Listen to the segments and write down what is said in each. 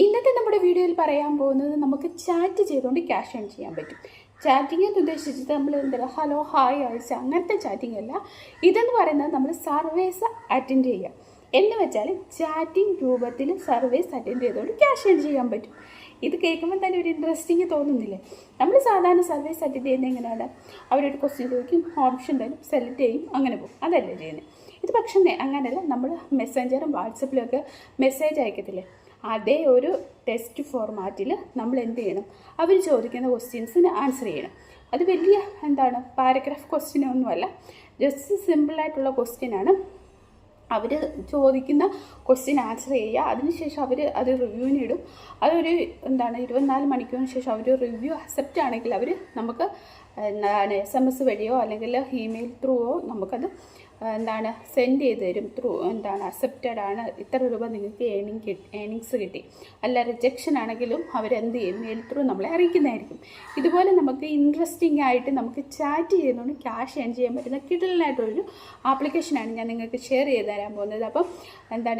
ഇന്നത്തെ നമ്മുടെ വീഡിയോയിൽ പറയാൻ പോകുന്നത് നമുക്ക് ചാറ്റ് ചെയ്തുകൊണ്ട് ക്യാഷ് ഏൺ ചെയ്യാൻ പറ്റും. ചാറ്റിംഗ് എന്ന് ഉദ്ദേശിച്ചിട്ട് നമ്മൾ എന്താ ഹലോ ഹായ് അയച്ച അങ്ങനത്തെ ചാറ്റിംഗ് അല്ല. ഇതെന്ന് പറയുന്നത് നമ്മൾ സർവീസ് അറ്റൻഡ് ചെയ്യുക എന്ന് വെച്ചാൽ ചാറ്റിംഗ് രൂപത്തിൽ സർവീസ് അറ്റൻഡ് ചെയ്തുകൊണ്ട് ക്യാഷ് ഏൺ ചെയ്യാൻ പറ്റും. ഇത് കേൾക്കുമ്പോൾ തന്നെ ഒരു ഇൻട്രസ്റ്റിങ് തോന്നുന്നില്ലേ? നമ്മൾ സാധാരണ സർവീസ് അറ്റൻഡ് ചെയ്യുന്നത് എങ്ങനെയാണ്? അവരൊരു ക്വസ്റ്റ്യൻ ചോദിക്കും, ഓപ്ഷൻ തരും, സെലക്ട് ചെയ്യും, അങ്ങനെ പോകും. അതല്ലേ ചെയ്യുന്നത്. ഇത് പക്ഷേ അങ്ങനെയല്ല. നമ്മൾ മെസ്സഞ്ചറും വാട്സപ്പിലും ഒക്കെ മെസ്സേജ് അയക്കത്തില്ലേ, അതേ ഒരു ടെസ്റ്റ് ഫോർമാറ്റിൽ നമ്മൾ എന്ത് ചെയ്യണം? അവർ ചോദിക്കുന്ന ക്വസ്റ്റ്യൻസിന് ആൻസർ ചെയ്യണം. അത് വലിയ പാരഗ്രാഫ് ക്വസ്റ്റ്യനൊന്നുമല്ല, ജസ്റ്റ് സിമ്പിളായിട്ടുള്ള ക്വസ്റ്റ്യനാണ്. അവർ ചോദിക്കുന്ന ക്വസ്റ്റ്യൻ ആൻസർ ചെയ്യുക. അതിനുശേഷം അവർ അത് റിവ്യൂവിനിടും. അതൊരു 24 മണിക്കൂറിന് ശേഷം അവർ റിവ്യൂ അക്സെപ്റ്റ് ആണെങ്കിൽ അവർ നമുക്ക് SMS വഴിയോ അല്ലെങ്കിൽ ഇമെയിൽ ത്രൂവോ നമുക്കത് സെൻഡ് ചെയ്ത് തരും. അക്സെപ്റ്റഡ് ആണ്, ഇത്ര രൂപ നിങ്ങൾക്ക് ഏണിങ്സ് കിട്ടി. അല്ല റിജക്ഷൻ ആണെങ്കിലും അവരെന്ത് ചെയ്യും? മെയിൽ ത്രൂ നമ്മളെ അറിയിക്കുന്നതായിരിക്കും. ഇതുപോലെ നമുക്ക് ഇൻട്രസ്റ്റിംഗ് ആയിട്ട് നമുക്ക് ചാറ്റ് ചെയ്യുന്നതുകൊണ്ട് ക്യാഷ് ഏൺ ചെയ്യാൻ പറ്റുന്ന കിടലിനായിട്ടൊരു ആപ്ലിക്കേഷനാണ് ഞാൻ നിങ്ങൾക്ക് ഷെയർ ചെയ്ത് തരാൻ പോകുന്നത്. അപ്പം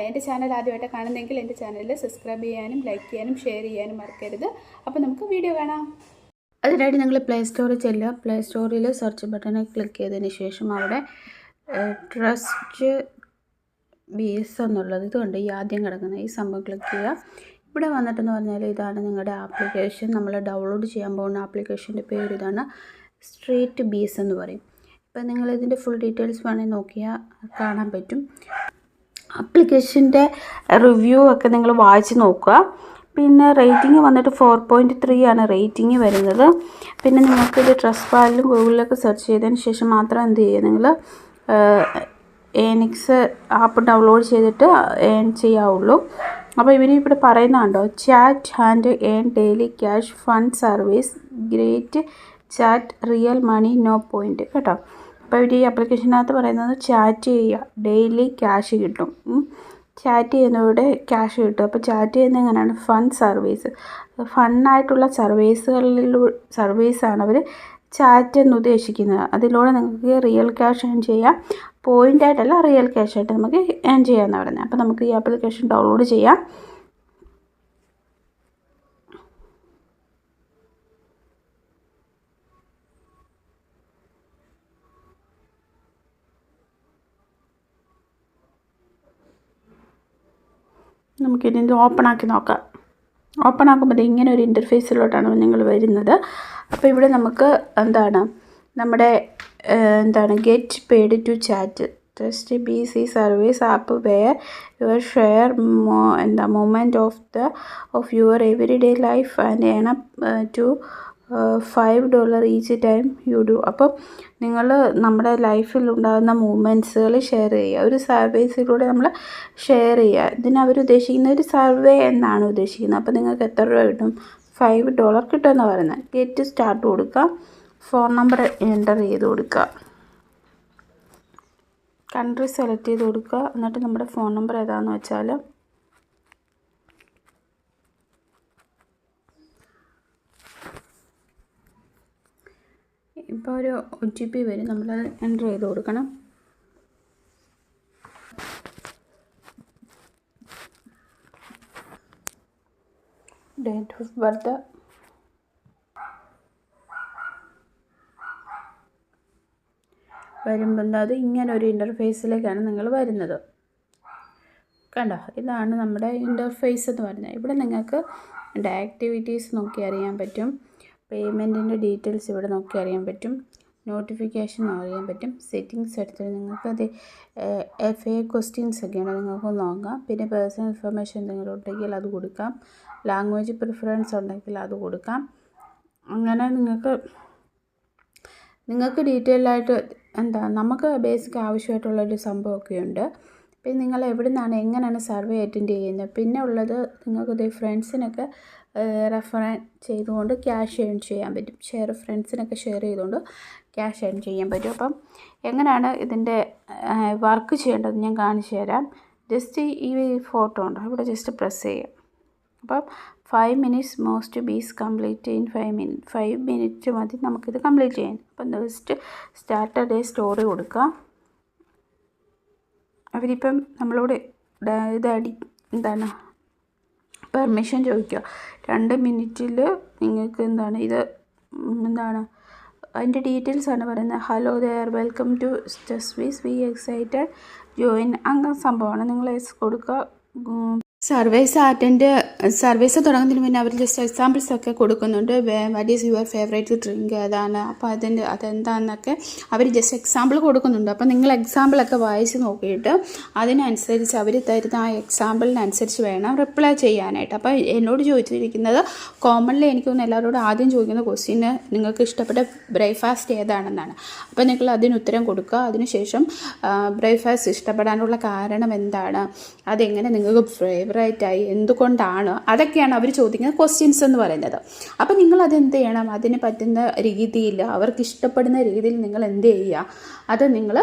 എൻ്റെ ചാനൽ ആദ്യമായിട്ട് കാണുന്നതെങ്കിൽ എൻ്റെ ചാനലിൽ സബ്സ്ക്രൈബ് ചെയ്യാനും ലൈക്ക് ചെയ്യാനും ഷെയർ ചെയ്യാനും മറക്കരുത്. അപ്പോൾ നമുക്ക് വീഡിയോ കാണാം. അതിനായിട്ട് നിങ്ങൾ പ്ലേ സ്റ്റോറിൽ ചെല്ലുക. പ്ലേ സ്റ്റോറിൽ സെർച്ച് ബട്ടണിൽ ക്ലിക്ക് ചെയ്തതിന് ശേഷം അവിടെ ട്രസ്റ്റ് ബേസ് എന്നുള്ളത് ഇതുണ്ട്, ഈ ആദ്യം കിടക്കുന്ന ഈ സംഭവം ക്ലിക്ക് ചെയ്യുക. ഇവിടെ വന്നിട്ടെന്ന് പറഞ്ഞാൽ ഇതാണ് നിങ്ങളുടെ ആപ്ലിക്കേഷൻ. നമ്മൾ ഡൗൺലോഡ് ചെയ്യാൻ പോകുന്ന ആപ്ലിക്കേഷൻ്റെ പേര് ഇതാണ്, സ്ട്രീറ്റ് ബീസ് എന്ന് പറയും. ഇപ്പം നിങ്ങൾ ഇതിൻ്റെ ഫുൾ ഡീറ്റെയിൽസ് വേണമെങ്കിൽ നോക്കിയാൽ കാണാൻ പറ്റും. ആപ്ലിക്കേഷൻ്റെ റിവ്യൂ ഒക്കെ നിങ്ങൾ വായിച്ച് നോക്കുക. പിന്നെ റേറ്റിംഗ് വന്നിട്ട് 4.3 ആണ് റേറ്റിംഗ് വരുന്നത്. പിന്നെ നിങ്ങൾക്കിത് ട്രസ്റ്റ് പാഡിലും ഗൂഗിളിലൊക്കെ സെർച്ച് ചെയ്തതിന് ശേഷം മാത്രം എന്ത് ചെയ്യുക, നിങ്ങൾ ഏണിങ്സ് ആപ്പ് ഡൗൺലോഡ് ചെയ്തിട്ട് ഏൺ ചെയ്യാവുള്ളൂ. അപ്പോൾ ഇവിടെ പറയുന്നുണ്ടോ, chat and earn daily cash fund service, great chat, real money, no point കേട്ടോ. അപ്പോൾ ഈ ആപ്ലിക്കേഷനകത്ത് പറയുന്നത് ചാറ്റ് ചെയ്യുക, ഡെയിലി ക്യാഷ് കിട്ടും. ചാറ്റ് ചെയ്യുന്നവരുടെ ക്യാഷ് കിട്ടും. അപ്പോൾ ചാറ്റ് ചെയ്യുന്നത് എങ്ങനെയാണ്? ഫണ്ട് സർവീസ്, ഫണ്ണായിട്ടുള്ള സർവീസാണ് അവർ ചാറ്റ് എന്ന് ഉദ്ദേശിക്കുന്നത്. അതിലൂടെ നിങ്ങൾക്ക് റിയൽ ക്യാഷ് ഏൺ ചെയ്യാം. പോയിൻ്റായിട്ടല്ല, റിയൽ ക്യാഷ് ആയിട്ട് നമുക്ക് ഏൺ ചെയ്യാമെന്ന് പറയുന്നത്. അപ്പോൾ നമുക്ക് ഈ ആപ്ലിക്കേഷൻ ഡൗൺലോഡ് ചെയ്യാം. നമുക്കിതിൻ്റെ ഓപ്പൺ ആക്കി നോക്കാം. ഓപ്പൺ ആക്കുമ്പോൾ ഇങ്ങനെ ഒരു ഇൻ്റർഫേസിലോട്ടാണ് നിങ്ങൾ വരുന്നത്. അപ്പോൾ ഇവിടെ നമുക്ക് നമ്മുടെ get paid to chat, trust BC service app where your share moment of your every day life and earn to $5 each time you do. അപ്പം നിങ്ങൾ നമ്മുടെ ലൈഫിൽ ഉണ്ടാകുന്ന മൂമെൻറ്റ്സുകൾ ഷെയർ ചെയ്യുക. ഒരു സർവീസിലൂടെ നമ്മൾ ഷെയർ ചെയ്യുക. ഇതിനവർ ഉദ്ദേശിക്കുന്ന ഒരു സർവേ എന്നാണ് ഉദ്ദേശിക്കുന്നത്. അപ്പോൾ നിങ്ങൾക്ക് എത്ര രൂപ കിട്ടും? $5 കിട്ടുമെന്ന് പറയുന്നത്. ഗെറ്റ് സ്റ്റാർട്ട് കൊടുക്കുക, ഫോൺ നമ്പർ എൻ്റർ ചെയ്ത് കൊടുക്കുക, കൺട്രി സെലക്ട് ചെയ്ത് കൊടുക്കുക. എന്നിട്ട് നമ്മുടെ ഫോൺ നമ്പർ ഏതാണെന്ന് വെച്ചാൽ ഇപ്പോൾ ഒരു OTP വരും, നമ്മളത് എൻ്റർ ചെയ്ത് കൊടുക്കണം. ഡേറ്റ് ഓഫ് ബർത്ത്, വരുമ്പോൾ അത് ഇങ്ങനെ ഒരു ഇൻ്റർഫേസിലേക്കാണ് നിങ്ങൾ വരുന്നത്. കണ്ടോ, ഇതാണ് നമ്മുടെ ഇൻ്റർഫേസ് എന്ന് പറയുന്നത്. ഇവിടെ നിങ്ങൾക്ക് ആക്ടിവിറ്റീസ് നോക്കി അറിയാൻ പറ്റും. പേയ്മെൻറ്റിൻ്റെ ഡീറ്റെയിൽസ് ഇവിടെ നോക്കി അറിയാൻ പറ്റും. നോട്ടിഫിക്കേഷൻ അറിയാൻ പറ്റും. സെറ്റിങ്സ് എടുത്തിട്ട് നിങ്ങൾക്കത് FA ക്വസ്റ്റ്യൻസ് ഒക്കെയാണ് നിങ്ങൾക്ക് നോക്കാം. പിന്നെ പേഴ്സണൽ ഇൻഫർമേഷൻ എന്തെങ്കിലും ഉണ്ടെങ്കിൽ അത് കൊടുക്കാം. ലാംഗ്വേജ് പ്രിഫറൻസ് ഉണ്ടെങ്കിൽ അത് കൊടുക്കാം. അങ്ങനെ നിങ്ങൾക്ക് ഡീറ്റെയിൽ ആയിട്ട് നമുക്ക് ബേസിക് ആവശ്യമായിട്ടുള്ളൊരു സംഭവമൊക്കെ ഉണ്ട്. പിന്നെ നിങ്ങൾ എവിടെ നിന്നാണ് എങ്ങനെയാണ് സർവേ അറ്റൻഡ് ചെയ്യുന്നത്. പിന്നെ ഉള്ളത് നിങ്ങൾക്ക് ഫ്രണ്ട്സിനൊക്കെ റെഫർ ചെയ്തുകൊണ്ട് ക്യാഷ് ഏൺ ചെയ്യാൻ പറ്റും. ഫ്രണ്ട്സിനൊക്കെ ഷെയർ ചെയ്തുകൊണ്ട് ക്യാഷ് ഏൺ ചെയ്യാൻ പറ്റും. അപ്പം എങ്ങനെയാണ് ഇതിൻ്റെ വർക്ക് ചെയ്യേണ്ടത് ഞാൻ കാണിച്ചു തരാം. ജസ്റ്റ് ഈ ഫോട്ടോ ഉണ്ടോ, ഇവിടെ ജസ്റ്റ് പ്രസ് ചെയ്യാം. അപ്പം 5 minutes most bees complete in 5 minutes മതി നമുക്കിത് കംപ്ലീറ്റ് ചെയ്യാൻ. അപ്പം ജസ്റ്റ് സ്റ്റാർട്ട് ഡേ സ്റ്റോറി കൊടുക്കുക. അവരിപ്പം നമ്മളോട് ഇത് പെർമിഷൻ ചോദിക്കുക. 2 മിനിറ്റിൽ നിങ്ങൾക്ക് എന്താണ് അതിൻ്റെ ഡീറ്റെയിൽസാണ് പറയുന്നത്. ഹലോ ദെയർ, വെൽക്കം ടു സ്റ്റസ്വീസ്, വി എക്സൈറ്റഡ് ജോയിൻ, അങ്ങനെ സംഭവമാണ്. നിങ്ങൾ എസ് കൊടുക്കുക. സർവീസ് തുടങ്ങുന്നതിന് മുന്നേ അവർ ജസ്റ്റ് എക്സാമ്പിൾസ് ഒക്കെ കൊടുക്കുന്നുണ്ട്. What is your favourite drink ഏതാണ്, അപ്പോൾ അതെന്താണെന്നൊക്കെ അവർ ജസ്റ്റ് എക്സാമ്പിൾ കൊടുക്കുന്നുണ്ട്. അപ്പോൾ നിങ്ങൾ എക്സാമ്പിളൊക്കെ വായിച്ച് നോക്കിയിട്ട് അതിനനുസരിച്ച് അവർ തരുന്ന ആ എക്സാമ്പിളിനനുസരിച്ച് വേണം റിപ്ലൈ ചെയ്യാനായിട്ട്. അപ്പോൾ എന്നോട് ചോദിച്ചിരിക്കുന്നത് കോമൺലി എനിക്കൊന്ന് എല്ലാവരോടും ആദ്യം ചോദിക്കുന്ന ക്വസ്റ്റ്യന് നിങ്ങൾക്ക് ഇഷ്ടപ്പെട്ട ബ്രേക്ക്ഫാസ്റ്റ് ഏതാണെന്നാണ്. അപ്പോൾ നിങ്ങൾ അതിന് ഉത്തരം കൊടുക്കുക. അതിനുശേഷം ബ്രേക്ക്ഫാസ്റ്റ് ഇഷ്ടപ്പെടാനുള്ള കാരണം എന്താണ്, അതെങ്ങനെ നിങ്ങൾക്ക് ഫേവറേറ്റായി, എന്തുകൊണ്ടാണ്, അതൊക്കെയാണ് അവർ ചോദിക്കുന്ന ക്വസ്റ്റ്യൻസ് എന്ന് പറയുന്നത്. അപ്പം നിങ്ങൾ അതെന്ത് ചെയ്യണം, അതിന് പറ്റുന്ന രീതിയിൽ അവർക്ക് ഇഷ്ടപ്പെടുന്ന രീതിയിൽ നിങ്ങൾ എന്ത് ചെയ്യുക, അത് നിങ്ങൾ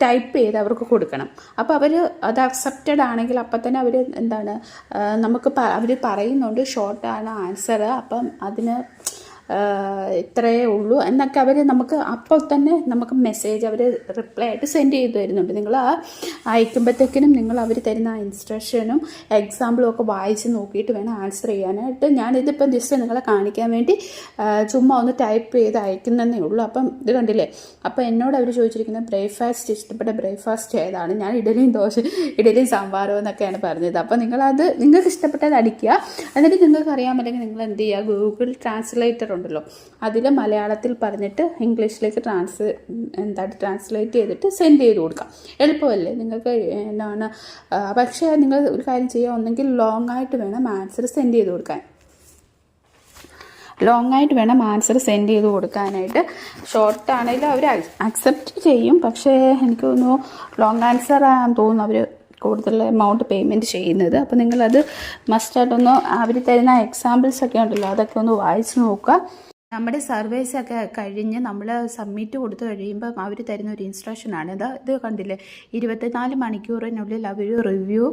ടൈപ്പ് ചെയ്ത് അവർക്ക് കൊടുക്കണം. അപ്പോൾ അവർ അത് അക്സെപ്റ്റഡ് ആണെങ്കിൽ അപ്പം തന്നെ അവർ നമുക്ക് അവർ പറയുന്നുണ്ട് ഷോർട്ടാണ് ആൻസർ, അപ്പം അതിന് ഇത്രയേ ഉള്ളൂ എന്നൊക്കെ അവർ നമുക്ക് അപ്പോൾ തന്നെ നമുക്ക് മെസ്സേജ് അവർ റിപ്ലൈ ആയിട്ട് സെൻഡ് ചെയ്ത് തരുന്നുണ്ട്. നിങ്ങൾ ആ അയക്കുമ്പോഴത്തേക്കിനും നിങ്ങൾ അവർ തരുന്ന ആ ഇൻസ്ട്രക്ഷനും എക്സാമ്പിളും ഒക്കെ വായിച്ച് നോക്കിയിട്ട് വേണം ആൻസർ ചെയ്യാനായിട്ട്. ഞാനിതിപ്പം ജസ്റ്റ് നിങ്ങളെ കാണിക്കാൻ വേണ്ടി ചുമ്മാ ഒന്ന് ടൈപ്പ് ചെയ്ത് അയക്കുന്നതേ ഉള്ളൂ. അപ്പം ഇത് കണ്ടില്ലേ. അപ്പോൾ എന്നോട് അവർ ചോദിച്ചിരിക്കുന്നത് ബ്രേക്ക്ഫാസ്റ്റ് ഇഷ്ടപ്പെട്ട ബ്രേക്ക്ഫാസ്റ്റ് ഏതാണ്, ഞാൻ ഇഡലിയും സാമ്പാറും എന്നൊക്കെയാണ് പറഞ്ഞത്. അപ്പോൾ നിങ്ങൾക്ക് ഇഷ്ടപ്പെട്ടത് അടിക്കുക. എന്നിട്ട് നിങ്ങൾക്ക് അറിയാമല്ലെങ്കിൽ നിങ്ങൾ എന്ത് ചെയ്യുക, ഗൂഗിൾ ട്രാൻസ്ലേറ്റർ ഉണ്ടല്ലോ, അതിൽ മലയാളത്തിൽ പറഞ്ഞിട്ട് ഇംഗ്ലീഷിലേക്ക് ട്രാൻസ്ലേറ്റ് ചെയ്തിട്ട് സെൻഡ് ചെയ്ത് കൊടുക്കാം. എളുപ്പമല്ലേ നിങ്ങൾക്ക് പക്ഷേ നിങ്ങൾ ഒരു കാര്യം ചെയ്യുക, ഒന്നെങ്കിൽ ലോങ് ആയിട്ട് വേണം ആൻസർ സെൻഡ് ചെയ്ത് കൊടുക്കാനായിട്ട്. ഷോർട്ടാണെങ്കിലും അവർ അക്സെപ്റ്റ് ചെയ്യും, പക്ഷേ എനിക്ക് തോന്നുന്നു ലോങ് ആൻസർ ആണെന്ന് തോന്നുന്നു അവർ കൂടുതൽ എമൗണ്ട് പേയ്മെൻറ്റ് ചെയ്യുന്നത്. അപ്പോൾ നിങ്ങളത് മസ്റ്റായിട്ടൊന്ന് അവർ തരുന്ന എക്സാമ്പിൾസ് ഒക്കെ ഉണ്ടല്ലോ, അതൊക്കെ ഒന്ന് വായിച്ച് നോക്കുക. നമ്മുടെ സർവേസൊക്കെ കഴിഞ്ഞ് നമ്മൾ സബ്മിറ്റ് കൊടുത്തു കഴിയുമ്പോൾ അവർ തരുന്ന ഒരു ഇൻസ്ട്രക്ഷനാണ് ഇത് കണ്ടില്ലേ, 24 മണിക്കൂറിനുള്ളിൽ അവർ റിവ്യൂ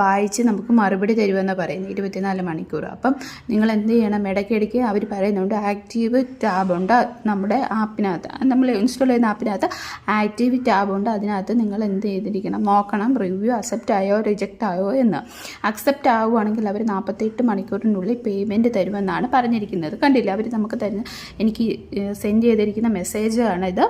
വായിച്ച് നമുക്ക് മറുപടി തരുമെന്ന് പറയുന്നത്. 24 മണിക്കൂർ. അപ്പം നിങ്ങൾ എന്ത് ചെയ്യണം, ഇടയ്ക്കിടയ്ക്ക് അവർ പറയുന്നുണ്ട് ആക്റ്റീവ് ടാബുണ്ട് നമ്മുടെ ആപ്പിനകത്ത്, നമ്മൾ ഇൻസ്റ്റാൾ ചെയ്യുന്ന ആപ്പിനകത്ത് ആക്റ്റീവ് ടാബുണ്ട്. അതിനകത്ത് നിങ്ങൾ എന്ത് ചെയ്തിരിക്കണം, നോക്കണം റിവ്യൂ അക്സെപ്റ്റ് ആയോ റിജക്റ്റ് ആയോ എന്ന്. അക്സെപ്റ്റ് ആവുകയാണെങ്കിൽ അവർ 48 മണിക്കൂറിനുള്ളിൽ പേയ്മെൻറ്റ് തരുമെന്നാണ് പറഞ്ഞിരിക്കുന്നത്. കണ്ടില്ലേ, അവർ നമുക്ക് തരുന്ന എനിക്ക് സെൻഡ് ചെയ്തിരിക്കുന്ന മെസ്സേജാണിത്.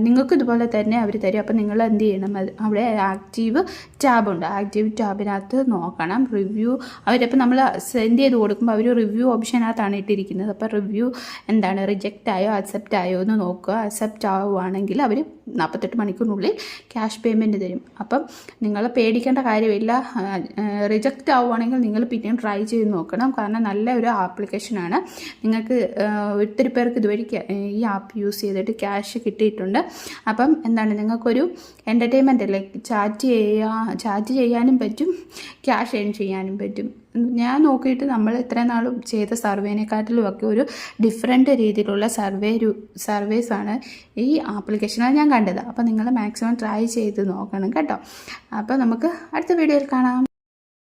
നിങ്ങൾക്ക് ഇതുപോലെ തന്നെ അവർ തരും. അപ്പോൾ നിങ്ങൾ എന്ത് ചെയ്യണം, അവിടെ ആക്റ്റീവ് ടാബുണ്ട്, ആക്റ്റീവ് ടാബിനകത്ത് നോക്കണം റിവ്യൂ. അവരപ്പോൾ നമ്മൾ സെൻഡ് ചെയ്ത് കൊടുക്കുമ്പോൾ അവർ റിവ്യൂ ഓപ്ഷനകത്താണ് ഇട്ടിരിക്കുന്നത്. അപ്പോൾ റിവ്യൂ റിജക്റ്റ് ആയോ അക്സെപ്റ്റ് ആയോ എന്ന് നോക്കുക. അക്സെപ്റ്റ് ആവുകയാണെങ്കിൽ അവർ 48 മണിക്കൂറിനുള്ളിൽ ക്യാഷ് പേയ്മെൻറ്റ് തരും. അപ്പം നിങ്ങൾ പേടിക്കേണ്ട കാര്യമില്ല. റിജക്റ്റ് ആവുകയാണെങ്കിൽ നിങ്ങൾ പിന്നെയും ട്രൈ ചെയ്ത് നോക്കണം. കാരണം നല്ല ഒരു ആപ്ലിക്കേഷനാണ്. നിങ്ങൾക്ക് ഒത്തിരി പേർക്ക് ഇതുവഴി ഈ ആപ്പ് യൂസ് ചെയ്തിട്ട് ക്യാഷ് കിട്ടിയിട്ടുണ്ട്. അപ്പം നിങ്ങൾക്കൊരു എൻ്റർടൈൻമെൻ്റ് അല്ലേ, ചാറ്റ് ചെയ്യാനും പറ്റും, ക്യാഷ് ഏൺ ചെയ്യാനും പറ്റും. ഞാൻ നോക്കിയിട്ട് നമ്മൾ ഇത്രയും നാളും ചെയ്ത സർവേനെക്കാട്ടിലും ഒക്കെ ഒരു ഡിഫറെൻ്റ് രീതിയിലുള്ള സർവേസാണ് ഈ ആപ്ലിക്കേഷനാണ് ഞാൻ കണ്ടത്. അപ്പോൾ നിങ്ങൾ മാക്സിമം ട്രൈ ചെയ്ത് നോക്കണം കേട്ടോ. അപ്പോൾ നമുക്ക് അടുത്ത വീഡിയോയിൽ കാണാം.